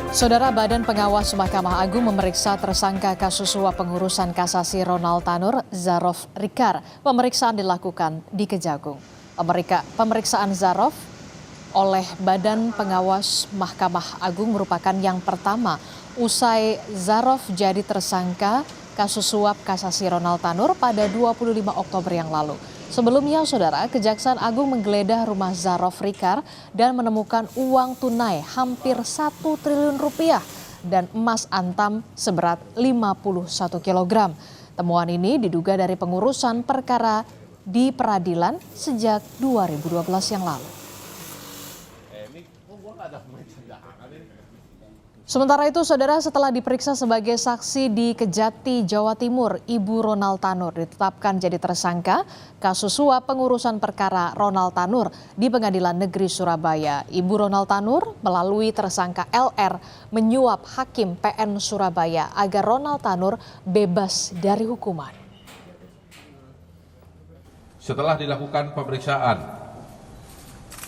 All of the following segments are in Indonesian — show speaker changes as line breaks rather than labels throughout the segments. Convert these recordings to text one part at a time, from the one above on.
Saudara Badan Pengawas Mahkamah Agung memeriksa tersangka kasus suap pengurusan kasasi Ronald Tanur, Zarof Rikar. Pemeriksaan dilakukan di Kejagung. Pemeriksaan Zarof oleh Badan Pengawas Mahkamah Agung merupakan yang pertama usai Zarof jadi tersangka kasus suap kasasi Ronald Tanur pada 25 Oktober yang lalu. Sebelumnya, Saudara, Kejaksaan Agung menggeledah rumah Zarof Rikar dan menemukan uang tunai hampir 1 triliun rupiah dan emas antam seberat 51 kg. Temuan ini diduga dari pengurusan perkara di peradilan sejak 2012 yang lalu. Sementara itu, Saudara, setelah diperiksa sebagai saksi di Kejati, Jawa Timur, Ibu Ronald Tanur ditetapkan jadi tersangka kasus suap pengurusan perkara Ronald Tanur di Pengadilan Negeri Surabaya. Ibu Ronald Tanur melalui tersangka LR menyuap Hakim PN Surabaya agar Ronald Tanur bebas dari hukuman.
Setelah dilakukan pemeriksaan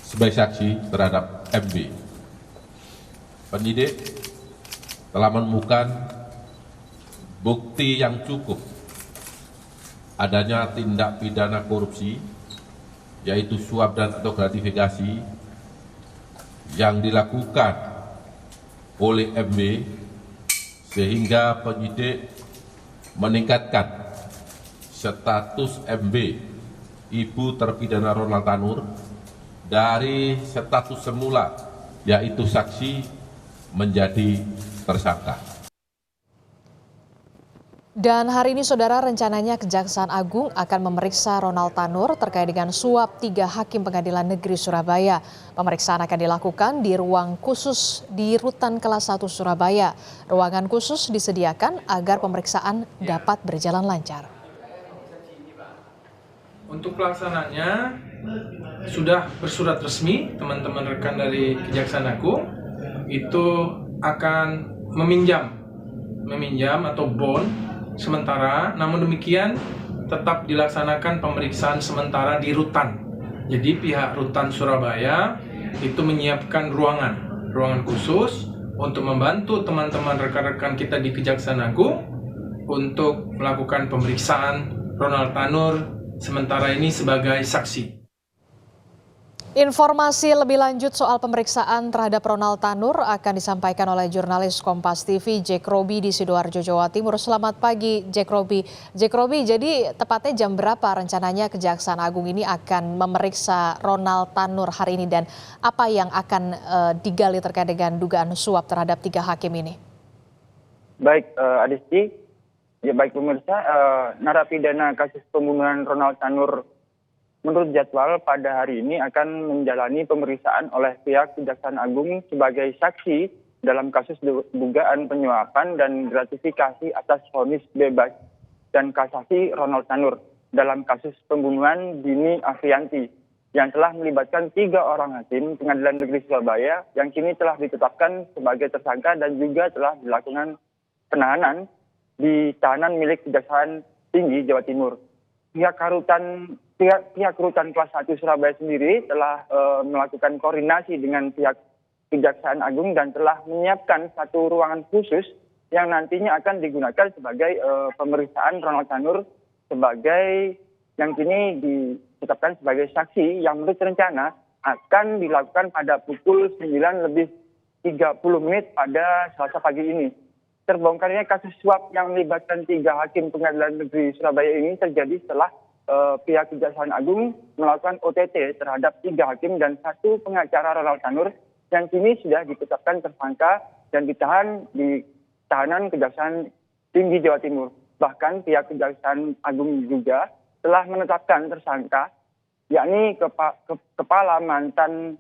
sebagai saksi terhadap MB, penyidik telah menemukan bukti yang cukup adanya tindak pidana korupsi, yaitu suap dan atau gratifikasi yang dilakukan oleh MB, sehingga penyidik meningkatkan status MB, ibu terpidana Ronald Tanur, dari status semula yaitu saksi menjadi tersangka.
Dan hari ini, Saudara, rencananya Kejaksaan Agung akan memeriksa Ronald Tanur terkait dengan suap 3 hakim Pengadilan Negeri Surabaya. Pemeriksaan akan dilakukan di ruang khusus di Rutan Kelas 1 Surabaya. Ruangan khusus disediakan agar pemeriksaan dapat berjalan lancar.
Untuk pelaksananya sudah bersurat resmi, teman-teman rekan dari Kejaksaan Agung itu akan meminjam atau bond sementara, namun demikian tetap dilaksanakan pemeriksaan sementara di rutan. Jadi pihak Rutan Surabaya itu menyiapkan ruangan khusus untuk membantu teman-teman rekan-rekan kita di Kejaksaan Agung untuk melakukan pemeriksaan Ronald Tanur sementara ini sebagai saksi.
Informasi lebih lanjut soal pemeriksaan terhadap Ronald Tanur akan disampaikan oleh jurnalis Kompas TV Jack Roby di Sidoarjo, Jawa Timur. Selamat pagi, Jack Roby. Jack Roby, jadi tepatnya jam berapa rencananya Kejaksaan Agung ini akan memeriksa Ronald Tanur hari ini dan apa yang akan digali terkait dengan dugaan suap terhadap 3 hakim ini?
Baik, Adisti, ya baik pemirsa, narapidana kasus pembunuhan Ronald Tanur menurut jadwal pada hari ini akan menjalani pemeriksaan oleh pihak Kejaksaan Agung sebagai saksi dalam kasus dugaan penyuapan dan gratifikasi atas vonis bebas dan kasasi Ronald Tanur dalam kasus pembunuhan Dini Afrianti yang telah melibatkan 3 orang hakim Pengadilan Negeri Surabaya yang kini telah ditetapkan sebagai tersangka dan juga telah dilakukan penahanan di tahanan milik Kejaksaan Tinggi Jawa Timur. Pihak Rutan Kelas 1 Surabaya sendiri telah melakukan koordinasi dengan pihak Kejaksaan Agung dan telah menyiapkan satu ruangan khusus yang nantinya akan digunakan sebagai pemeriksaan Ronald Tanur sebagai yang kini ditetapkan sebagai saksi yang menurut rencana akan dilakukan pada pukul 9:30 pada Selasa pagi ini. Terbongkarnya kasus suap yang melibatkan 3 hakim Pengadilan Negeri Surabaya ini terjadi setelah pihak Kejaksaan Agung melakukan OTT terhadap 3 hakim dan 1 pengacara Ronald Tanur yang kini sudah ditetapkan tersangka dan ditahan di tahanan Kejaksaan Tinggi Jawa Timur. Bahkan pihak Kejaksaan Agung juga telah menetapkan tersangka, yakni kepala mantan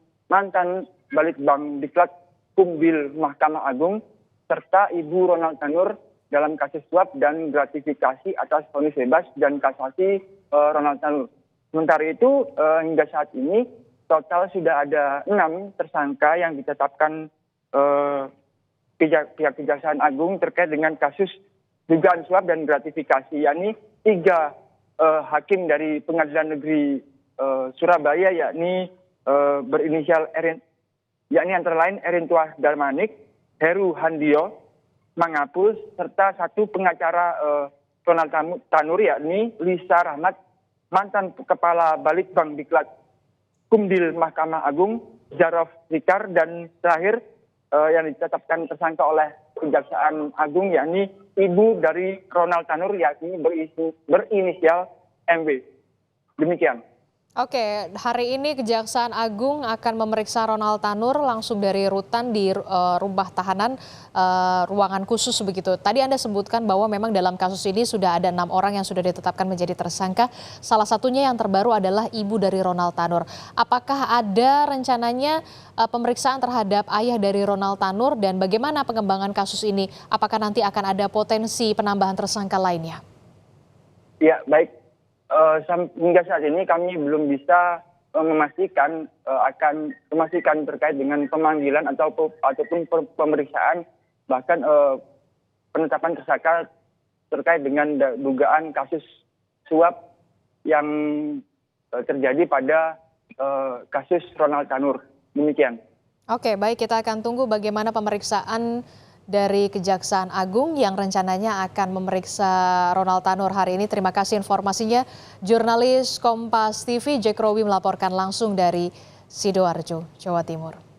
Balitbang Diklat Kumbil Mahkamah Agung serta Ibu Ronald Tanur dalam kasus suap dan gratifikasi atas vonis bebas dan kasasi Ronald Tanur. Sementara itu hingga saat ini total sudah ada 6 tersangka yang ditetapkan pihak Kejaksaan Agung terkait dengan kasus dugaan suap dan gratifikasi, yakni 3 hakim dari Pengadilan Negeri Surabaya, yakni berinisial yakni antara lain Erintuah Darmanik, Heru Handio Mangapul, serta satu pengacara Ronald Tanur, yakni Lisa Rahmat, mantan Kepala Balitbang Diklat Kumdil Mahkamah Agung Zarof Rikar, dan terakhir yang ditetapkan tersangka oleh Kejaksaan Agung yakni ibu dari Ronald Tanur, yakni berinisial MW. Demikian.
Oke, hari ini Kejaksaan Agung akan memeriksa Ronald Tanur langsung dari rutan di rumah tahanan ruangan khusus begitu. Tadi Anda sebutkan bahwa memang dalam kasus ini sudah ada 6 orang yang sudah ditetapkan menjadi tersangka. Salah satunya yang terbaru adalah ibu dari Ronald Tanur. Apakah ada rencananya pemeriksaan terhadap ayah dari Ronald Tanur dan bagaimana pengembangan kasus ini? Apakah nanti akan ada potensi penambahan tersangka lainnya?
Ya, baik. Hingga saat ini kami belum bisa memastikan terkait dengan pemanggilan ataupun pemeriksaan, bahkan penetapan tersangka terkait dengan dugaan kasus suap yang terjadi pada kasus Ronald Tanur. Demikian.
Oke, baik, kita akan tunggu bagaimana pemeriksaan dari Kejaksaan Agung yang rencananya akan memeriksa Ronald Tanur hari ini. Terima kasih informasinya. Jurnalis Kompas TV Jack Rowi melaporkan langsung dari Sidoarjo, Jawa Timur.